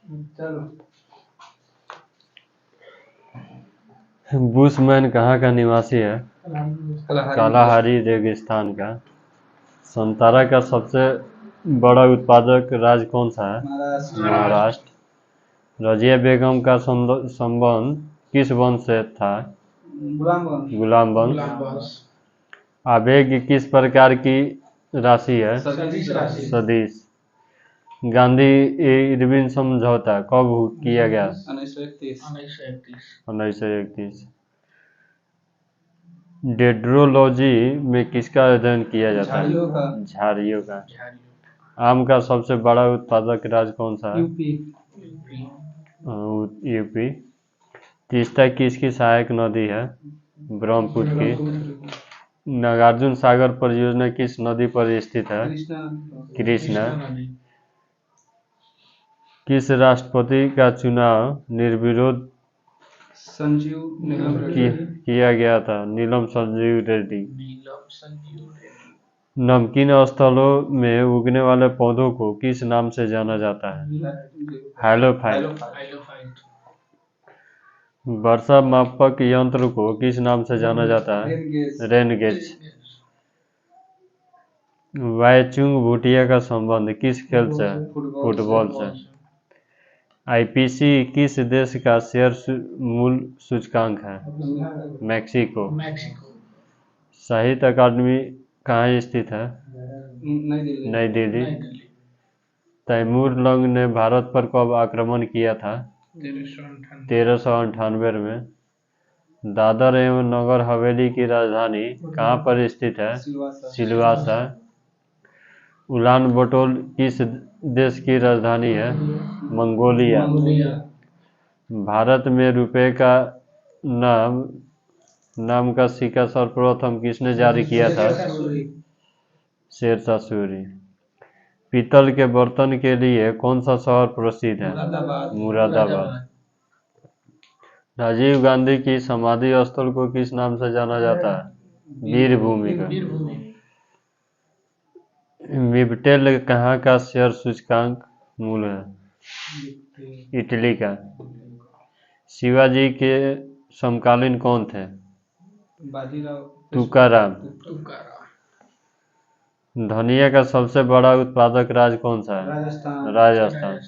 चलो। बुशमैन कहाँ का निवासी है? कालाहारी रेगिस्तान का। संतरा का सबसे बड़ा उत्पादक राज्य कौन सा है? महाराष्ट्र। रजिया बेगम का संबंध किस वंश से था? गुलाम वंश। आवेग किस प्रकार की राशि है? सदिश। गांधी इरविन समझौता कब किया गया? 1931। डेंड्रोलॉजी में किसका अध्ययन किया जाता है? झाड़ियों का। आम का सबसे बड़ा उत्पादक राज्य कौन सा है? यूपी। तीस्ता किसकी सहायक नदी है? ब्रह्मपुत्र की। नागार्जुन सागर परियोजना किस नदी पर स्थित है? कृष्णा। किस राष्ट्रपति का चुनाव निर्विरोध किया गया था? नीलम संजीव रेड्डी। नमकीन स्थलों में उगने वाले पौधों को किस नाम से जाना जाता है? हैलोफाइट। वर्षा मापक यंत्र को किस नाम से जाना जाता है? Rain gauge. वाईचुंग भूटिया का संबंध किस खेल से है? फुटबॉल से। आईपीसी किस देश का शेयर मूल्य सूचकांक है? मैक्सिको। साहित्य अकादमी कहाँ स्थित है? नई दिल्ली। तैमूर लंग ने भारत पर कब आक्रमण किया था? 1398 में। दादर एवं नगर हवेली की राजधानी कहाँ पर स्थित है? सिलवासा। उलान बटोर किस देश की राजधानी है? मंगोलिया। भारत में रुपए का नाम का सिक्का सर्वप्रथम किसने जारी किया था? शेरशाह सूरी। पीतल के बर्तन के लिए कौन सा शहर प्रसिद्ध है? मुरादाबाद। राजीव गांधी की समाधि स्थल को किस नाम से जाना जाता है? वीर भूमि का। मिबटेल कहाँ का शेयर सूचकांक मूल्य है? इटली का। शिवाजी के समकालीन कौन थे? तुकाराम। धनिया का सबसे बड़ा उत्पादक राज्य कौन सा है? राजस्थान।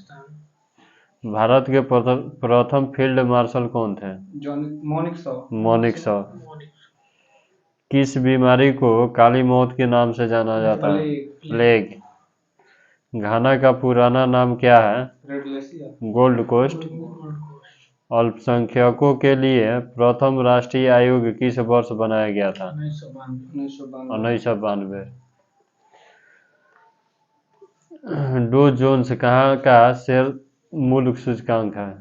भारत के प्रथम फील्ड मार्शल कौन थे? मोनिक शॉ। किस बीमारी को काली मौत के नाम से जाना जाता है? प्लेग। घाना का पुराना नाम क्या है? Gold Coast. अल्पसंख्यकों के लिए प्रथम राष्ट्रीय आयोग किस वर्ष बनाया गया था? 1992। डो जोन्स कहाँ का शेयर मूल्य सूचकांक है?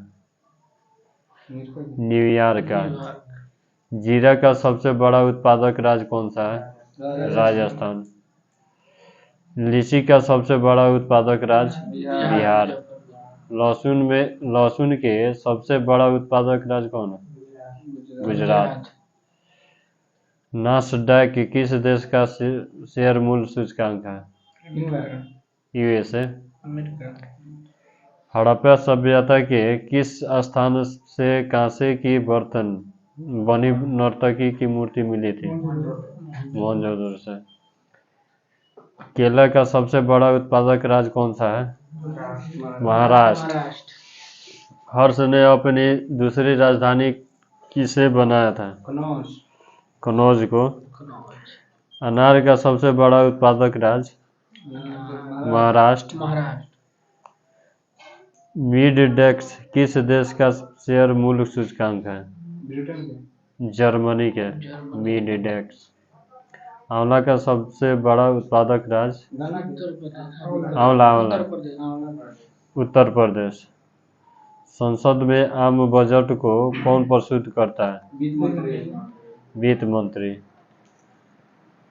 न्यूयॉर्क का। जीरा का सबसे बड़ा उत्पादक राज्य कौन सा है? राजस्थान। लीची का सबसे बड़ा उत्पादक राज्य? बिहार। लहसुन के सबसे बड़ा उत्पादक राज्य कौन है? गुजरात। नास्डैक किस देश का शेयर मूल्य सूचकांक है? यूएसए। हड़प्पा सभ्यता के किस स्थान से कांसे की बर्तन बनी नर्तकी की मूर्ति मिली थी? मोहनजोदड़ो से। केला का सबसे बड़ा उत्पादक राज्य कौन सा है? महाराष्ट्र। हर्ष ने अपनी दूसरी राजधानी किसे बनाया था? कनौज को। अनार का सबसे बड़ा उत्पादक राज्य? महाराष्ट्र। मिडडेक्स किस देश का शेयर मूल्य सूचकांक है? जर्मनी के। मिडडेक्स। आंवला का सबसे बड़ा उत्पादक राज्य? आंवला। उत्तर प्रदेश। संसद में आम बजट को कौन प्रस्तुत करता है? वित्त मंत्री।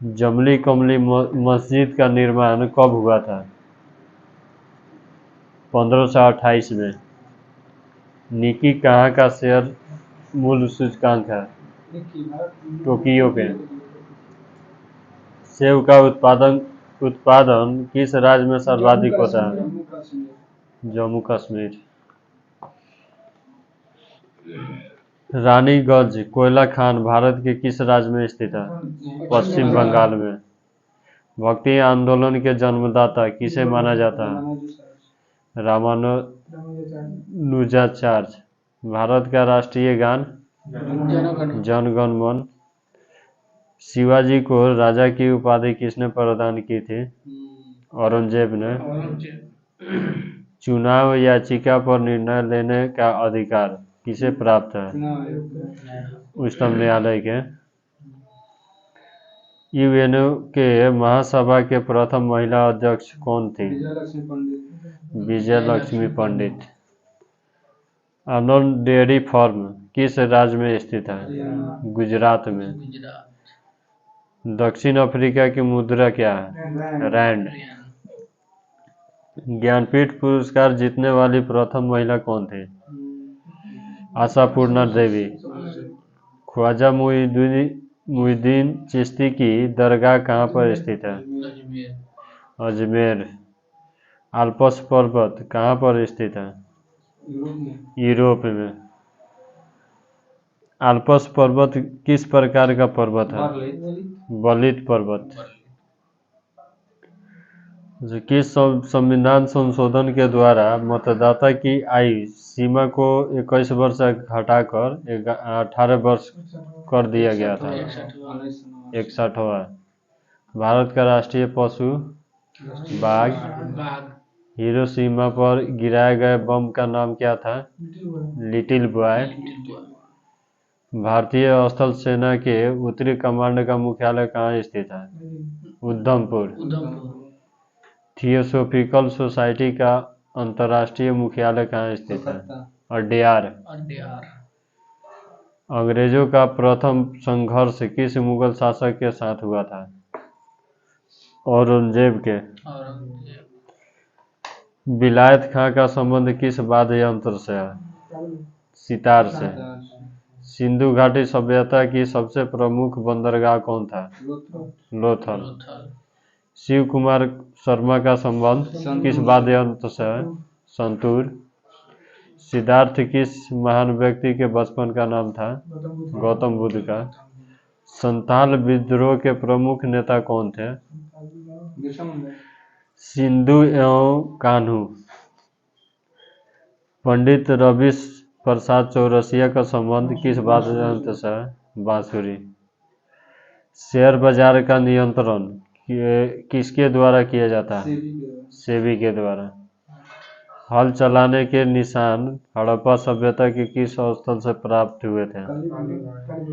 जमली कमली मस्जिद का निर्माण कब हुआ था? 1528 में। निकी कहाँ का शेयर मूल्य सूचकांक है? टोक्यो के। सेब का उत्पादन किस राज्य में सर्वाधिक होता है? जम्मू कश्मीर। रानीगंज कोयला खान भारत के किस राज्य में स्थित है? पश्चिम बंगाल में। भक्ति आंदोलन के जन्मदाता किसे माना जाता है? रामानुजाचार्य। भारत का राष्ट्रीय गान? जन गण मन। शिवाजी को राजा की उपाधि किसने प्रदान की थी? औरंगजेब ने। चुनाव याचिका पर निर्णय लेने का अधिकार किसे प्राप्त है? उच्चतम न्यायालय के। यूएनओ के महासभा के प्रथम महिला अध्यक्ष कौन थी? विजय लक्ष्मी पंडित। आनंद डेयरी फार्म किस राज्य में स्थित है? गुजरात में। दक्षिण अफ्रीका की मुद्रा क्या है? रैंड। ज्ञानपीठ पुरस्कार जीतने वाली प्रथम महिला कौन थी? आशापूर्णा देवी। ख्वाजा मुइनुद्दीन चिश्ती की दरगाह कहाँ पर स्थित है? अजमेर। आल्प्स पर्वत कहाँ पर स्थित है? यूरोप में। आल्प्स पर्वत किस प्रकार का पर्वत है? बलित पर्वत। किस संविधान संशोधन के द्वारा मतदाता की आयु सीमा को 21 वर्ष से घटाकर 18 वर्ष कर दिया गया था? 61वां। भारत का राष्ट्रीय पशु? बाघ। हिरोशिमा पर गिराए गए बम का नाम क्या था? Little boy. भारतीय स्थल सेना के उत्तरी कमांड का मुख्यालय कहाँ स्थित है? उधमपुर। थियोसॉफिकल सोसाइटी का अंतर्राष्ट्रीय मुख्यालय कहाँ स्थित है? अड्यार। अंग्रेजों का प्रथम संघर्ष किस मुगल शासक के साथ हुआ था? औरंगजेब के। विलायत खां का संबंध किस वाद्य यंत्र से है? सितार से। सिंधु घाटी सभ्यता की सबसे प्रमुख बंदरगाह कौन था? लोथल। शिव कुमार शर्मा का संबंध किस वाद्य यंत्र से है? संतूर। सिद्धार्थ किस महान व्यक्ति के बचपन का नाम था? गौतम बुद्ध का। संथाल विद्रोह के प्रमुख नेता कौन थे? सिंधु एवं कान्हू। पंडित रवि प्रसाद चौरसिया का संबंध किस वाद्य यंत्र से है? बांसुरी। शेयर बाजार का नियंत्रण किसके द्वारा किया जाता है? सेबी के द्वारा। हल चलाने के निशान हड़प्पा सभ्यता के किस स्थल से प्राप्त हुए थे?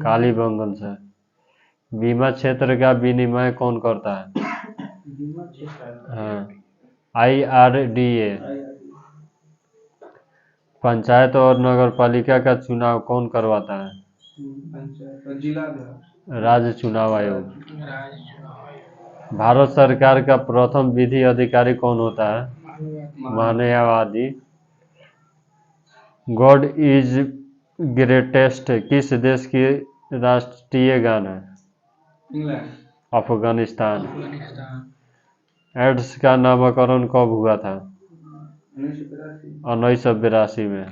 कालीबंगन से। बीमा क्षेत्र का विनियमन कौन करता है? हाँ, IRDA। पंचायत और नगरपालिका का चुनाव कौन करवाता है? राज्य चुनाव आयोग। भारत सरकार का प्रथम विधि अधिकारी कौन होता है? मानववादी। गॉड इज ग्रेटेस्ट किस देश की राष्ट्रीय गान है? अफगानिस्तान। एड्स का नामकरण कब हुआ था? 1982 में।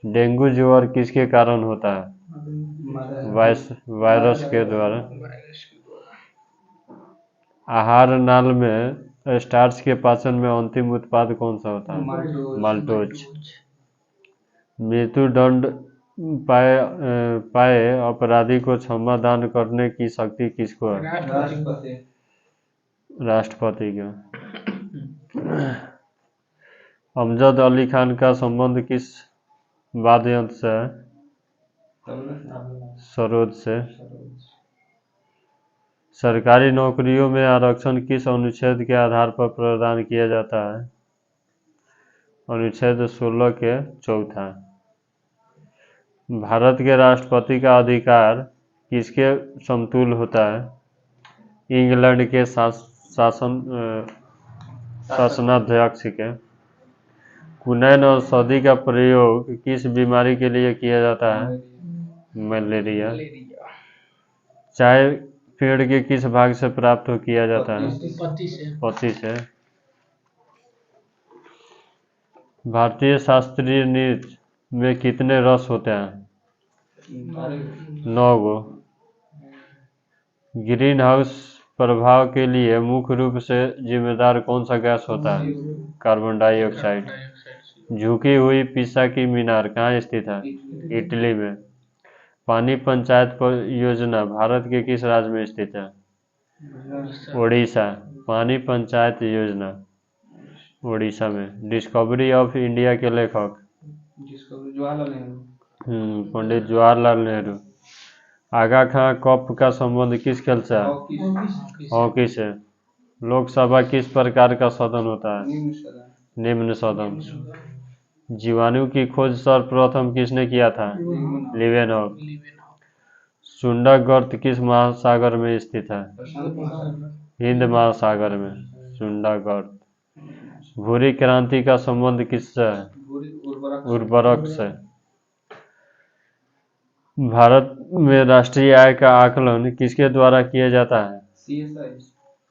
डेंगू ज्वर किसके कारण होता है? वायरस के द्वारा। आहार नाल में स्टार्च के पाचन में अंतिम उत्पाद कौन सा होता है? माल्टोज। मृत्युदंड पाए अपराधी को क्षमा दान करने की शक्ति किसको है? राष्ट्रपति को। अमजद अली खान का संबंध किस वाद्य यंत्र से है? सरोद से। सरकारी नौकरियों में आरक्षण किस अनुच्छेद के आधार पर प्रदान किया जाता है? अनुच्छेद 16 के चौथा। भारत के राष्ट्रपति का अधिकार किसके समतुल्य होता है? इंग्लैंड के शासनाध्यक्ष के। कुनैन औषधि का प्रयोग किस बीमारी के लिए किया जाता है? मलेरिया। चाय पेड़ के किस भाग से प्राप्त किया जाता है? पत्ती से। भारतीय शास्त्रीय नृत्य में कितने रस होते हैं? 9 गो। ग्रीन हाउस प्रभाव के लिए मुख्य रूप से जिम्मेदार कौन सा गैस होता है? Carbon dioxide. झुकी हुई पिसा की मीनार कहाँ स्थित है? इटली में। पानी पंचायत योजना भारत के किस राज्य में स्थित है? उड़ीसा। पानी पंचायत योजना उड़ीसा में। डिस्कवरी ऑफ इंडिया के लेखक? पंडित जवाहरलाल नेहरू। आगा खां कप का संबंध किस खेल से है? हॉकी से। लोकसभा किस प्रकार का सदन होता है? निम्न सदन। जीवाणु की खोज सर्वप्रथम किसने किया था? लिवेनॉव। सुंडा गर्त किस महासागर में स्थित है? हिंद महासागर में सुंडा गर्त। भूरी क्रांति का संबंध किससे है? उर्वरक से। भारत में राष्ट्रीय आय का आकलन किसके द्वारा किया जाता है?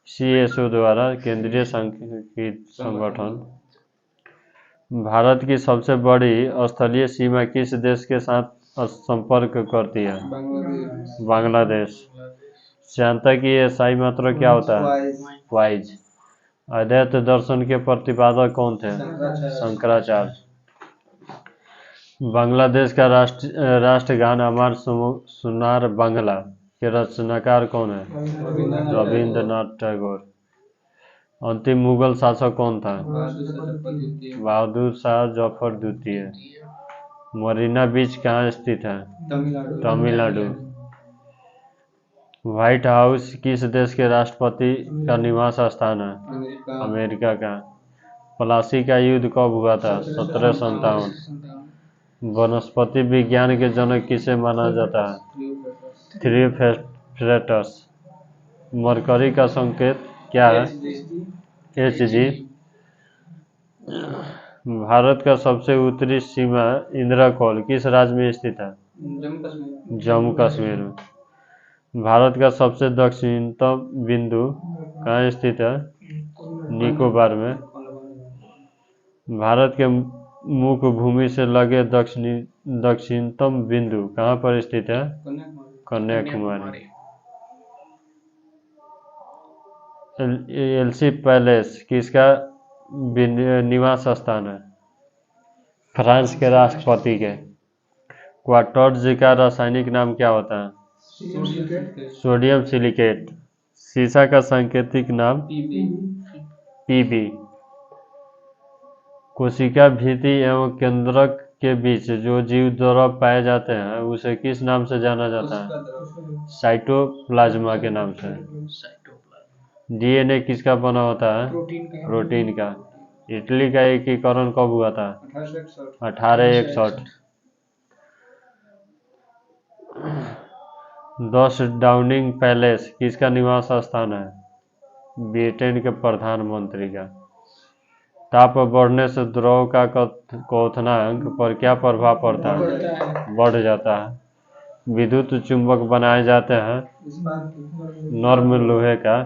CSO द्वारा, केंद्रीय सांख्यिकी संगठन। भारत की सबसे बड़ी स्थलीय सीमा किस देश के साथ संपर्क करती है? बांग्लादेश। श्यानता की SI मात्रा क्या होता है? वाइज। अद्वैत दर्शन के प्रतिपादक कौन थे? शंकराचार्य। बांग्लादेश का राष्ट्रगान अमर सुनार बांग्ला के रचनाकार कौन है? रविंद्रनाथ टैगोर। अंतिम मुगल शासक कौन था? बहादुर शाह जफर द्वितीय। मरीना बीच कहाँ स्थित है? तमिलनाडु। व्हाइट हाउस किस देश के राष्ट्रपति का निवास स्थान है? अमेरिका का। प्लासी का युद्ध कब हुआ था? 1757। वनस्पति विज्ञान के जनक किसे माना जाता है? थ्योफ्रेटस। मरकरी का संकेत क्या है? Hg। भारत का सबसे उत्तरी सीमा इंद्रकोल किस राज्य में स्थित है? जम्मू कश्मीर में। भारत का सबसे दक्षिणतम बिंदु कहाँ स्थित है? निकोबार में। भारत के मुख्य भूमि से लगे दक्षिणतम बिंदु कहाँ पर स्थित है? कन्याकुमारी। एल्सी पैलेस किसका निवास स्थान है? फ्रांस के राष्ट्रपति के। क्वार्ट्ज का रासायनिक नाम क्या होता है? Sodium silicate. सीसा का सांकेतिक नाम? Pb। कोशिका भित्ति एवं केंद्रक के बीच जो जीव द्रव पाए जाते हैं उसे किस नाम से जाना जाता है? साइटोप्लाज्मा के नाम से। DNA किसका बना होता है? प्रोटीन का। इटली का एकीकरण कब हुआ था? 1861। 10 डाउनिंग पैलेस किसका निवास स्थान है? ब्रिटेन के प्रधानमंत्री का। ताप बढ़ने से द्रव का क्वथनांक पर क्या प्रभाव पड़ता है? बढ़ जाता है। विद्युत चुंबक बनाए जाते हैं नर्म लोहे का।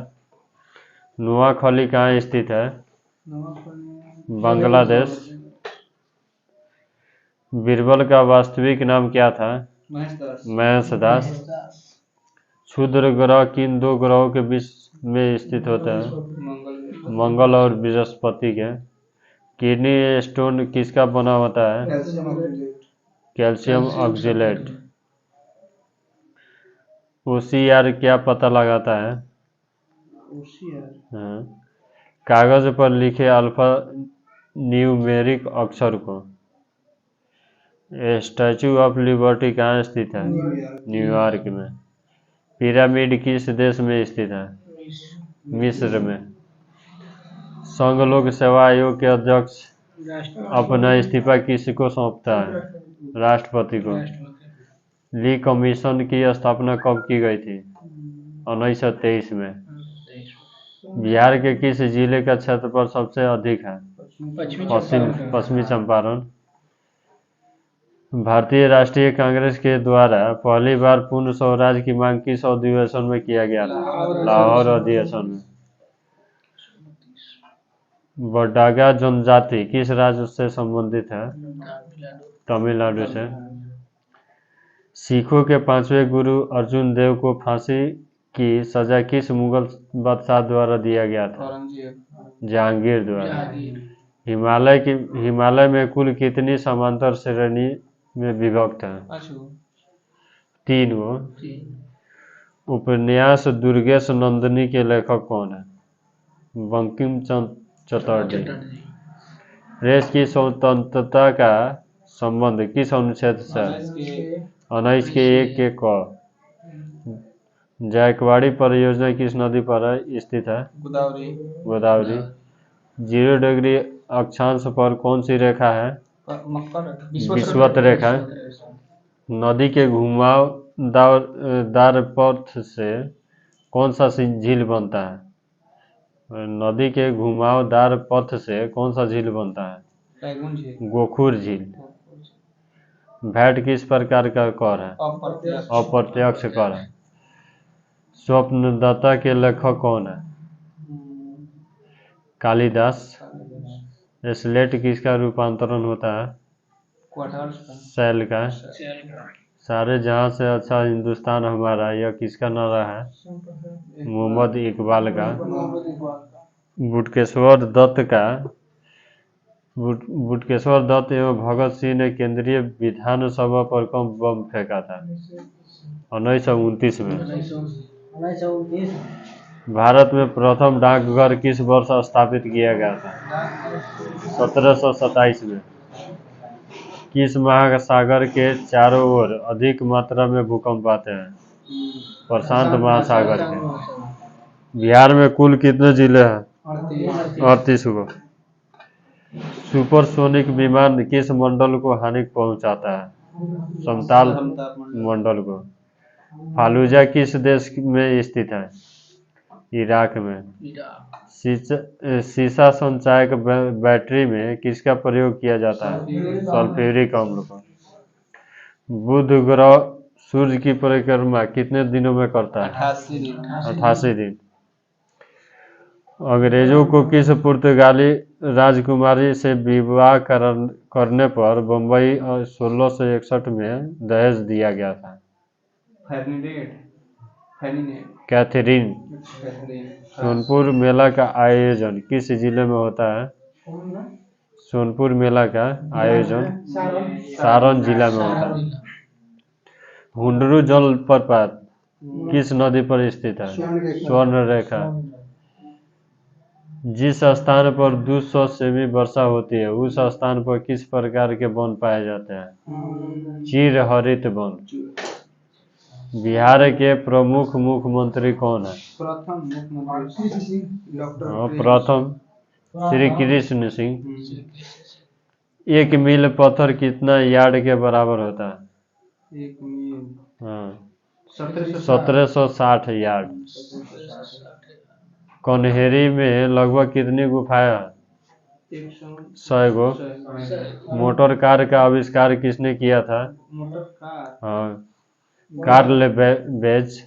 नोआखली कहाँ स्थित है? बांग्लादेश। बीरबल का वास्तविक नाम क्या था? महेश दास। क्षुद्र ग्रह किन 2 ग्रहों के बीच में स्थित होते हैं? मंगल और बृहस्पति के। किडनी स्टोन किसका बना होता है? Calcium oxalate. OCR क्या पता लगाता है? कागज पर लिखे अल्फा न्यूमेरिक अक्षर को। स्टैचू ऑफ लिबर्टी कहाँ स्थित है? न्यूयॉर्क में। पिरामिड किस देश में स्थित है? मिस्र में। संघ लोक सेवा आयोग के अध्यक्ष अपना इस्तीफा किसको सौंपता है? राष्ट्रपति को। ली कमीशन की स्थापना कब की गई थी? 1923 में। बिहार के किस जिले का क्षेत्रफल सबसे अधिक है? पश्चिमी चंपारण। भारतीय राष्ट्रीय कांग्रेस के द्वारा पहली बार पूर्ण स्वराज की मांग किस अधिवेशन में किया गया था? लाहौर अधिवेशन में। बडागा जनजाति किस राज्य से संबंधित है? तमिलनाडु से। सिखों के पांचवें गुरु अर्जुन देव को फांसी की सजा किस मुगल बादशाह द्वारा दिया गया था? जहांगीर द्वारा। हिमालय में कुल कितनी समांतर श्रेणी में विभक्त है? 3 वो। उपन्यास दुर्गेश नंदिनी के लेखक कौन है? बंकिम चंद्र चटर्जी। प्रेस की स्वतंत्रता का संबंध किस अनुच्छेद से? 19 के 1 के क। जायकवाड़ी परियोजना किस नदी पर स्थित है? गोदावरी। 0 डिग्री अक्षांश पर कौन सी रेखा है? विषुवत रेखा। नदी के घुमावदार पथ से कौन सा झील बनता है? नदी के घुमावदार पथ से कौन सा झील बनता है? गोखुर झील। वैट किस प्रकार का कर है? अप्रत्यक्ष कर है। स्वप्नदाता के लेखक कौन है? कालिदास। स्लेट किसका रूपांतरण होता है? शैल का। सारे जहां से अच्छा हिंदुस्तान हमारा, यह किसका नारा है? मोहम्मद इकबाल का। बुटकेश्वर दत्त एवं भगत सिंह ने केंद्रीय विधानसभा पर कब बम फेंका था? 1929 में। भारत में प्रथम डाकघर किस वर्ष स्थापित किया गया था? 1727 में। किस महासागर के चारों ओर अधिक मात्रा में भूकंप आते हैं? प्रशांत महासागर के। बिहार में कुल कितने जिले हैं? 38 को। सुपरसोनिक विमान किस मंडल को हानि पहुंचाता है? समताल मंडल को। फालूजा किस देश में स्थित है? इराक में। सीसा संचायक बैटरी में किसका प्रयोग किया जाता है? सल्फ्यूरिक अम्ल का। बुध ग्रह सूर्य की परिक्रमा कितने दिनों में करता है? 88 दिन। अंग्रेजों को किस पुर्तगाली राजकुमारी से विवाह करने पर बम्बई 1661 में दहेज दिया गया था? कैथरीन। सोनपुर मेला का आयोजन किस जिले में होता है? सोनपुर मेला का आयोजन सारण जिला में होता है। हुंडरू जलप्रपात किस नदी पर स्थित है? स्वर्ण रेखा। जिस स्थान पर 200 सेमी वर्षा होती है उस स्थान पर किस प्रकार के वन पाए जाते हैं? चिरहरित वन। बिहार के प्रमुख मुख्यमंत्री कौन है? प्रथम श्री कृष्ण सिंह। 1 मील पत्थर कितना यार्ड के बराबर होता है? 1760 यार्ड। कन्हेरी में लगभग कितनी गुफाएं हैं? 100 गो। मोटर कार का आविष्कार किसने किया था? Karl Benz.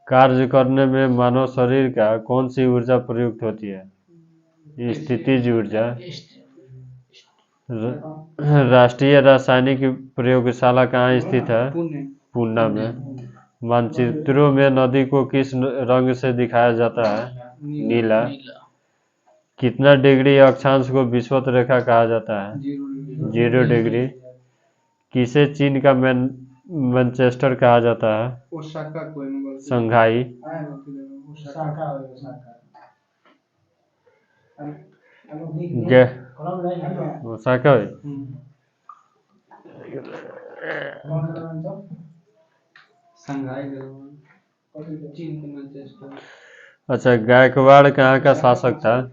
कार्य करने में मानव शरीर का कौन सी ऊर्जा प्रयुक्त होती है? स्थितिज ऊर्जा। राष्ट्रीय रासायनिक प्रयोगशाला कहाँ स्थित है? पुणे में। मानचित्रों में नदी को किस रंग से दिखाया जाता है? नीला। कितना डिग्री अक्षांश को विषुवत रेखा कहा जाता है? 0 डिग्री। किसे चीन का मैनचेस्टर कहा जाता है? शंघाई। ओसाका। अच्छा, गायकवाड़ कहाँ का शासक था?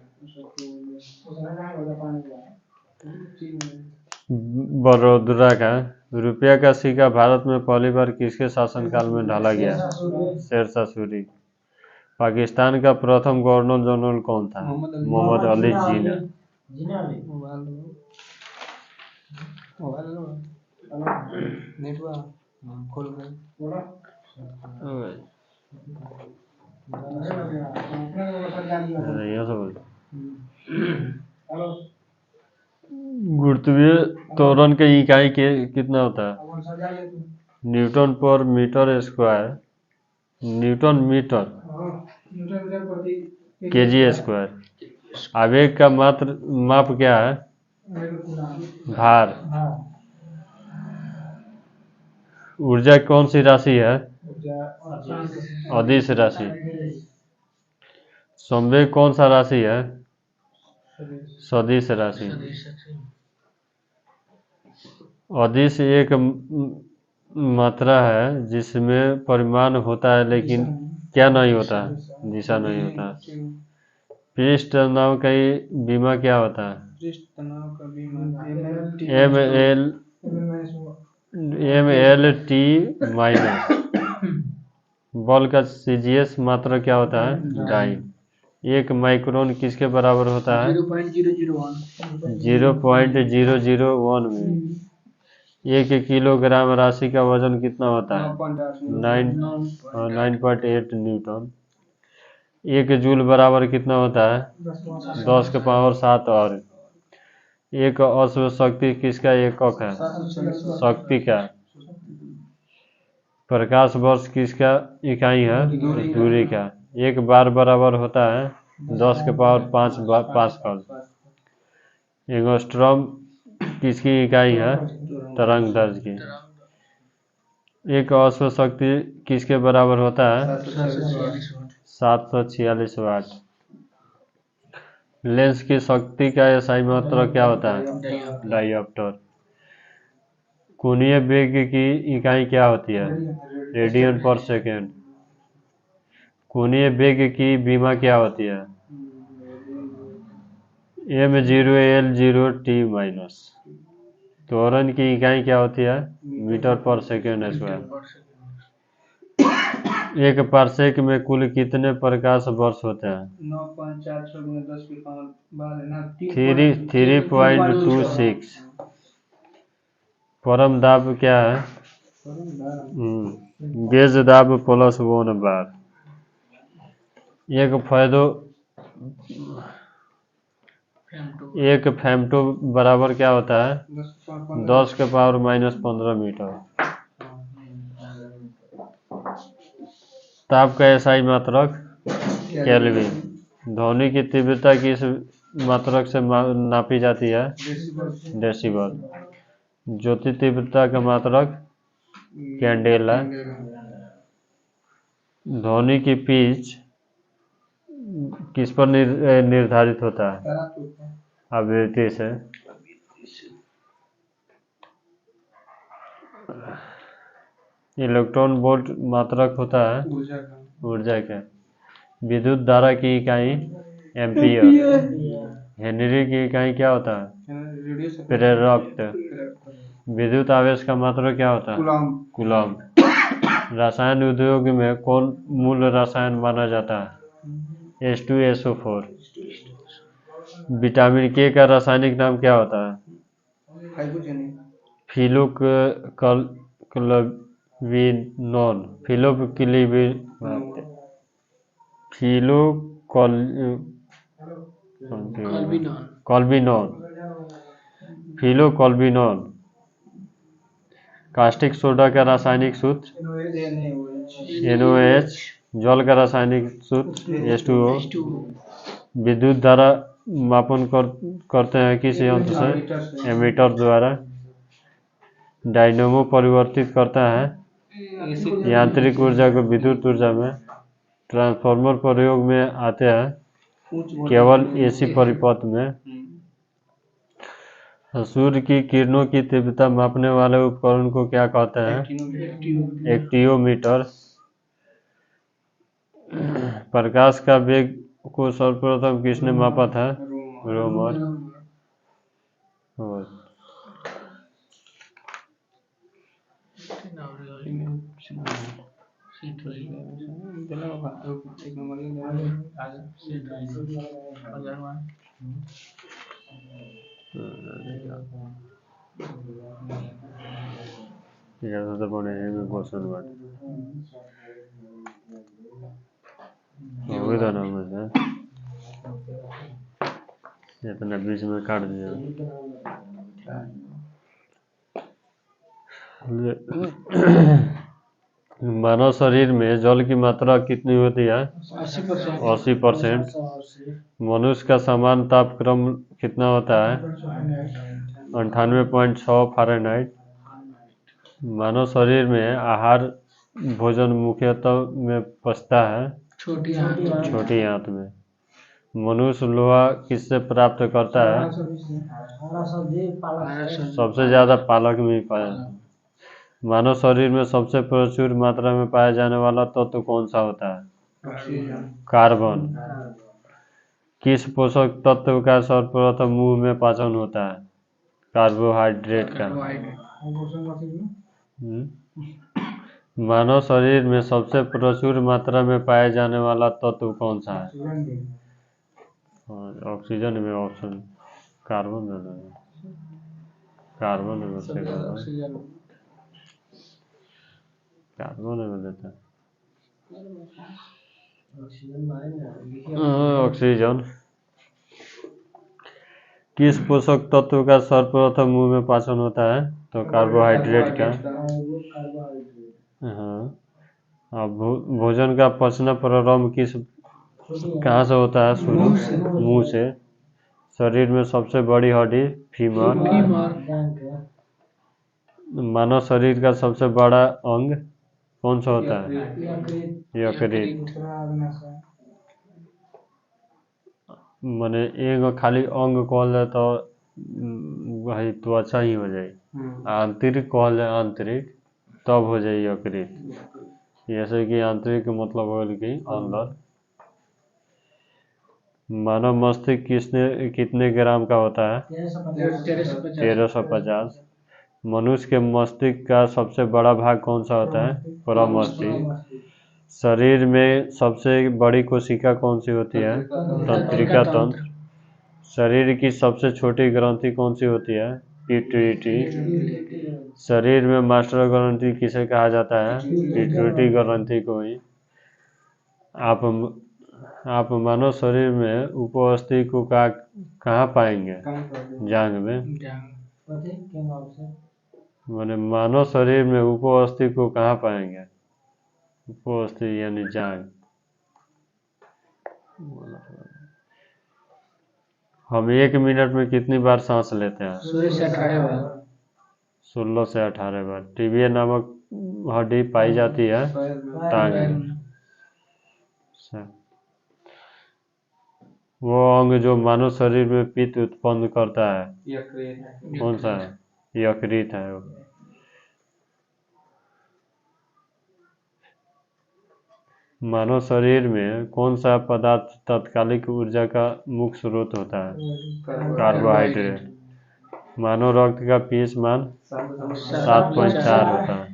बड़ौदा का। रुपया का सिक्का भारत में पहली बार किसके शासनकाल में ढाला गया? शेरशाह सूरी। पाकिस्तान का प्रथम गवर्नर जनरल कौन था? मोहम्मद अली जिन्ना। गुरुत्वीय त्वरण की इकाई कितना होता है? Newton per metre square, newton metre, kg square. आवेग का माप क्या है? भार। ऊर्जा कौन सी राशि है? अदिश राशि। संवेग कौन सा राशि है? सदिश राशि। अदिश एक मात्रा है जिसमें परिमाण होता है लेकिन क्या नहीं होता है? दिशा नहीं होता है। पृष्ठ तनाव का बीमा क्या होता है? M L T minus. बल का सीजीएस मात्रा क्या होता है? डाइन। एक माइक्रोन किसके बराबर होता है? 0.001 में। 1 किलोग्राम राशि का वजन कितना होता है? 9.8 न्यूटन। 1 जूल बराबर कितना होता है? 10⁻⁷ और। एक अश्व शक्ति किसका एकक है? शक्ति का। प्रकाश वर्ष किसका इकाई है? दूरी का। एक बार बराबर होता है 10⁵ पास्कल। एंगस्ट्रॉम किसकी इकाई है? तरंग दैर्ध्य की। एक अश्व शक्ति किसके बराबर होता है? 746 वाट। लेंस की शक्ति का SI मात्रक क्या होता है? डायोप्टर। कोणीय वेग की इकाई क्या होती है? रेडियन पर सेकेंड। कोणीय वेग की बीमा क्या होती है? m0l0t minus. त्वरण की इकाई क्या होती है? मीटर पर सेकेंड स्क्वायर। एक पारसेक में कुल कितने प्रकाश वर्ष होते हैं? 3.26। परम दाब क्या है? गेज दाब प्लस 1 बार। एक फेम्टो बराबर क्या होता है? 10⁻⁻15 मीटर। ताप का SI मात्रक? केल्विन। ध्वनि की तीव्रता किस मात्रक से नापी जाती है? डेसिबल। ज्योति तीव्रता का मात्रक? कैंडेला। ध्वनि की पिच किस पर निर्धारित होता है? आवृत्ति से। इलेक्ट्रॉन वोल्ट मात्रक होता है? ऊर्जा का। विद्युत धारा की इकाई? एम्पियर। हेनरी की इकाई क्या होता है? प्रेरक। विद्युत आवेश का मात्रक क्या होता है? कूलम। रसायन उद्योग में कौन मूल रसायन माना जाता है? H2SO4। विटामिन के का रासायनिक नाम क्या होता है? फिलोक्लविनोन। फिलोक्लविनोन। कास्टिक सोडा का रासायनिक सूत्र? NOH। जल का रासायनिक सूत्र? H2O। विद्युत धारा मापन करते हैं किस यंत्र से? एमीटर द्वारा। डायनेमो परिवर्तित करता है यांत्रिक ऊर्जा को विद्युत ऊर्जा में। ट्रांसफार्मर प्रयोग में आते हैं केवल AC परिपथ में। सूर्य की किरणों की तीव्रता मापने वाले उपकरण को क्या कहते हैं? एक्टियोमीटर। प्रकाश का वेग को सर्वप्रथम किसने मापा था? रोमर। तो बने में क्वेश्चन बात हो गया ना मुझे। इतना बीच में काट दिया। मानव शरीर में जल की मात्रा कितनी होती है? 80%। मनुष्य का सामान्य तापक्रम कितना होता है? 98.6 फ़ारेनहाइट। मानव शरीर में आहार भोजन मुख्यतः में पचता है छोटी आंत में। मनुष्य लोहा किससे प्राप्त करता है? सबसे ज्यादा पालक में ही पाया जाता है। मानव शरीर में सबसे प्रचुर मात्रा में पाया जाने वाला तत्व कौन सा होता है? कार्बन। किस पोषक तत्व का सर्वप्रथम मुंह में पाचन होता है? कार्बोहाइड्रेट का। मानव शरीर में सबसे प्रचुर मात्रा में पाया जाने वाला तत्व कौन सा है? ऑक्सीजन में ऑप्शन कार्बन में कार्बन में से कार्बन में लेता है ऑक्सीजन। किस पोषक तत्व का सर्वप्रथम मुंह में पाचन होता है? तो कार्बोहाइड्रेट का। हाँ। भोजन का पचना प्रारंभ कहाँ से होता है? शुरू मुंह से। शरीर में सबसे बड़ी हड्डी फीमर। मानव शरीर का सबसे बड़ा अंग कौन सा होता है? यकृत। माने एक खाली अंग कहल जाए तो वही त्वचा ही हो जाए। आंतरिक कहल जाए आंतरिक तब हो जाए यकृत। जैसे कि आंतरिक मतलब हो कि अंदर। मानव मस्तिष्क कितने ग्राम का होता है? 1350। मनुष्य के मस्तिष्क का सबसे बड़ा भाग कौन सा होता है? प्रमस्तिष्क। शरीर में सबसे बड़ी कोशिका कौन सी होती है? तंत्रिका तंत्र। शरीर की सबसे छोटी ग्रंथि कौन सी होती है? पिट्यूटरी। शरीर में मास्टर ग्रंथि किसे कहा जाता है? पिट्यूटरी ग्रंथि को ही। आप मानव शरीर में उपअस्थि को कहाँ पाएंगे? जांघ में। माने मानव शरीर में उपअस्थि को कहाँ पाएंगे? उपअस्थि यानी जांघ। हम 1 मिनट में कितनी बार सांस लेते हैं? 16 से 18 बार। 16 से 18 बार। टिबिया नामक हड्डी पाई जाती है टांग में। वो अंग जो मानव शरीर में पित्त उत्पन्न करता है कौन सा है? यकृत है वो। मानव शरीर में कौन सा पदार्थ तात्कालिक ऊर्जा का मुख्य स्रोत होता है? कार्बोहाइड्रेट। मानव रक्त का पीएच मान 7.4 होता है।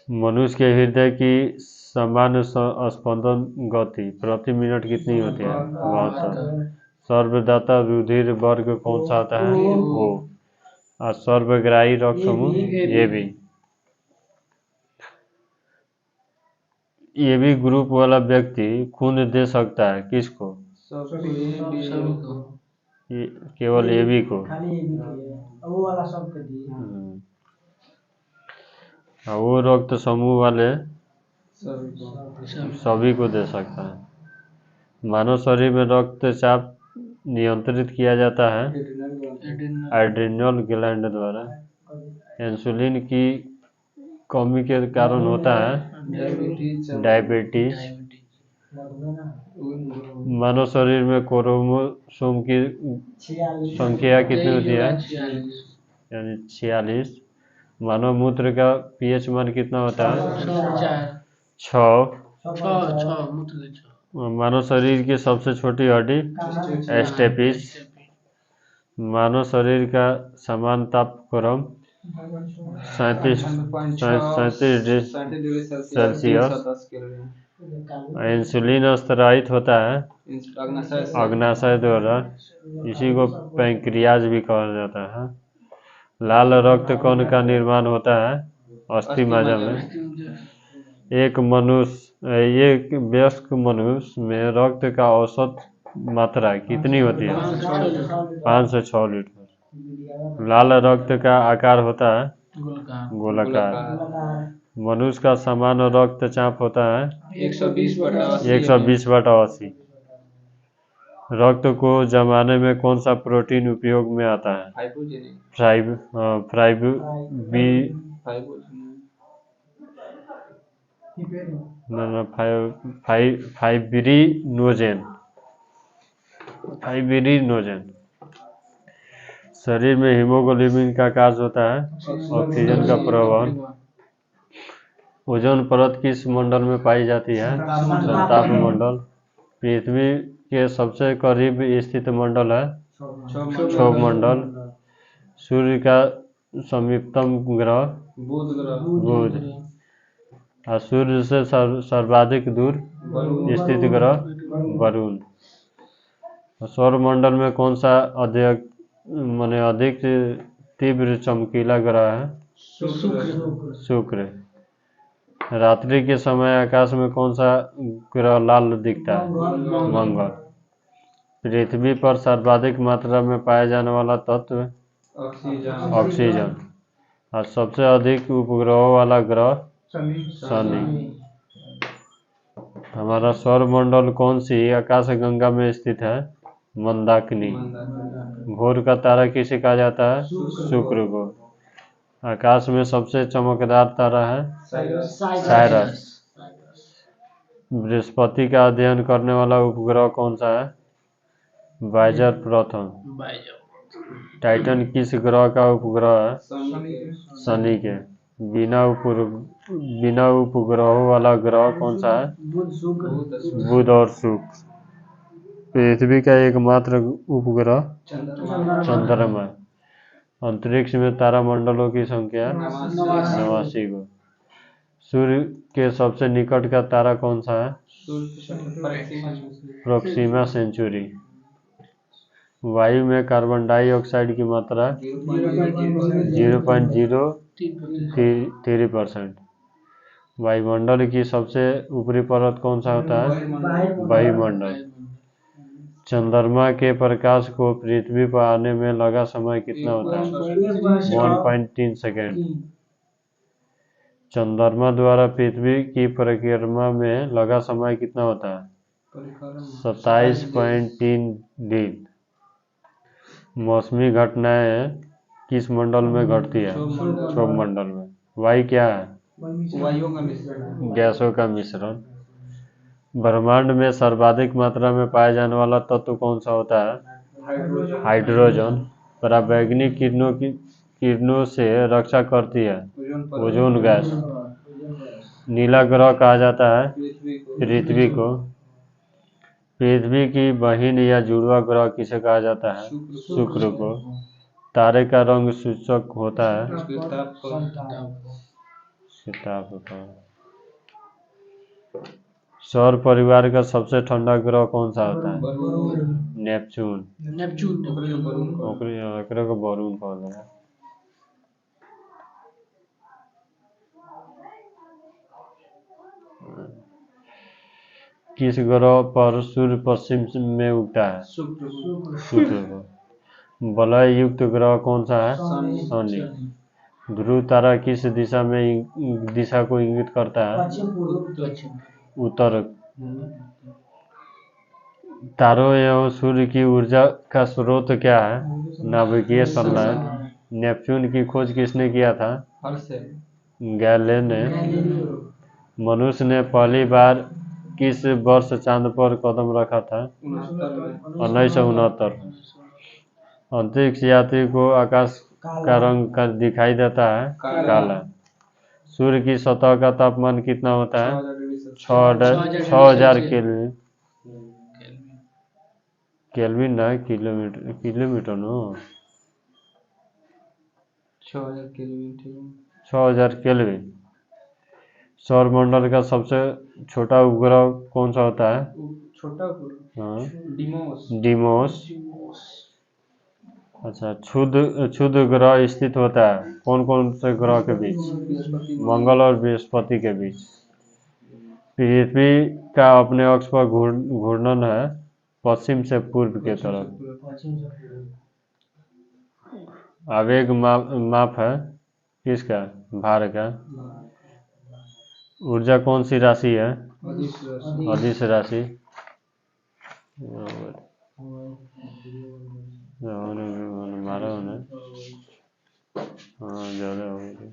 मनुष्य के हृदय की सामान्य स्पंदन गति प्रति मिनट कितनी होती है? 72। सर्वदाता रुधिर वर्ग कौन सा होता है? ओ। और सर्वग्राही रक्त समूह ये भी ग्रुप वाला व्यक्ति खून दे सकता है किसको? केवल ए बी को। वो रक्त समूह वाले सभी को दे सकता है। मानव शरीर में रक्तचाप नियंत्रित किया जाता है एड्रिनल ग्लैंड द्वारा। इंसुलिन की कमी के कारण होता है डायबिटीज। मानव शरीर में क्रोमोसोम की संख्या कितनी होती है? यानी 46। मानव मूत्र का पीएच मान कितना होता है? 6। मानव शरीर की सबसे छोटी हड्डी स्टेपिस। मानव शरीर का सामान्य तापक्रम 37 डिग्री सेल्सियस। इंसुलिन स्रावित होता है अग्नाशय द्वारा। इसी को पैंक्रियाज भी कहा जाता है। लाल रक्त कण का निर्माण होता है अस्थि मज्जा में। एक वयस्क मनुष्य में रक्त का औसत मात्रा कितनी होती है? 5 से 6 लीटर। लाल रक्त का आकार होता है गोलाकार। मनुष्य का सामान्य रक्तचाप होता है 120/80। रक्त को जमाने में कौन सा प्रोटीन उपयोग में आता है? फाइब्रिनोजेन। शरीर में हीमोग्लोबिन का कार्य होता है ऑक्सीजन का परिवहन। ओजोन परत किस मंडल में पाई जाती है? ताप मंडल। पृथ्वी के सबसे करीब स्थित मंडल है क्षोभ मंडल। सूर्य का समीपतम ग्रह बुध। और सूर्य से सर्वाधिक दूर स्थित ग्रह वरुण। सौर मंडल में कौन सा अधिक तीव्र चमकीला ग्रह है? शुक्र। रात्रि के समय आकाश में कौन सा ग्रह लाल दिखता है? मंगल। पृथ्वी पर सर्वाधिक मात्रा में पाया जाने वाला तत्व? ऑक्सीजन। और सबसे अधिक उपग्रहों वाला ग्रह? शनि। हमारा सौर मंडल कौन सी आकाशगंगा में स्थित है? मंदाकिनी। भोर का तारा किसे कहा जाता है? शुक्र को। आकाश में सबसे चमकदार तारा है साइरस। बृहस्पति का अध्ययन करने वाला उपग्रह कौन सा है? वाइजर प्रथम। टाइटन किस ग्रह का उपग्रह है? शनि के। बिना उपग्रहों वाला ग्रह कौन सा है? बुध और शुक्र। पृथ्वी का एकमात्र उपग्रह चंद्रमा। अंतरिक्ष में तारामंडलों की संख्या 89 को। सूर्य के सबसे निकट का तारा कौन सा है? Proxima Centauri. वायु में कार्बन डाइऑक्साइड की मात्रा 0.03%। वायुमंडल की सबसे ऊपरी परत कौन सा होता है? वायुमंडल। चंद्रमा के प्रकाश को पृथ्वी पर आने में लगा समय कितना होता है? 1.3 सेकेंड। चंद्रमा द्वारा पृथ्वी की परिक्रमा में लगा समय कितना होता है? 27.3 दिन। मौसमी घटनाएं किस मंडल में घटती है? क्षोभ मंडल में। वायु क्या है? गैसों का मिश्रण। ब्रह्मांड में सर्वाधिक मात्रा में पाया जाने वाला तत्व कौन सा होता है? हाइड्रोजन। पराबैंगनी किरणों से रक्षा करती है ओजोन गैस। नीला ग्रह कहा जाता है पृथ्वी को। पृथ्वी की बहिन या जुड़वा ग्रह किसे कहा जाता है? शुक्र को। तारे का रंग सूचक होता है श्वेताभ होता है। सौर परिवार का सबसे ठंडा ग्रह कौन सा होता है? नेपच्यून। ओकरे को वरुण कहते हैं। किस ग्रह पर सूर्य पश्चिम में उगता है? शुक्र को। वलय युक्त ग्रह कौन सा है? शनि। ध्रुव तारा किस दिशा को इंगित करता है? उत्तर। तारों एवं सूर्य की ऊर्जा का स्रोत क्या है? नाभिकीय संलयन। नेपच्यून की खोज किसने किया था? गैलीलियो ने। मनुष्य ने पहली बार किस वर्ष चांद पर कदम रखा था? 1969। अंतरिक्ष यात्री को आकाश का रंग दिखाई देता है काला। सूर्य की सतह का तापमान कितना होता है? 6000 केल्विन। केल्विन ना किलोमीटर नो। 6000 केल्विन। सौर मंडल का सबसे छोटा उपग्रह कौन सा होता है? डिमोस। अच्छा, क्षुद्र ग्रह स्थित होता है कौन कौन से ग्रह के बीच? मंगल और बृहस्पति के बीच। पृथ्वी का अपने अक्ष पर घूर्णन है पश्चिम से पूर्व के तरफ। आवेग माप है किसका? भार का। ऊर्जा कौन सी राशि है? अदिश राशि। मारा उन्हें, हाँ ज़्यादा हो गई।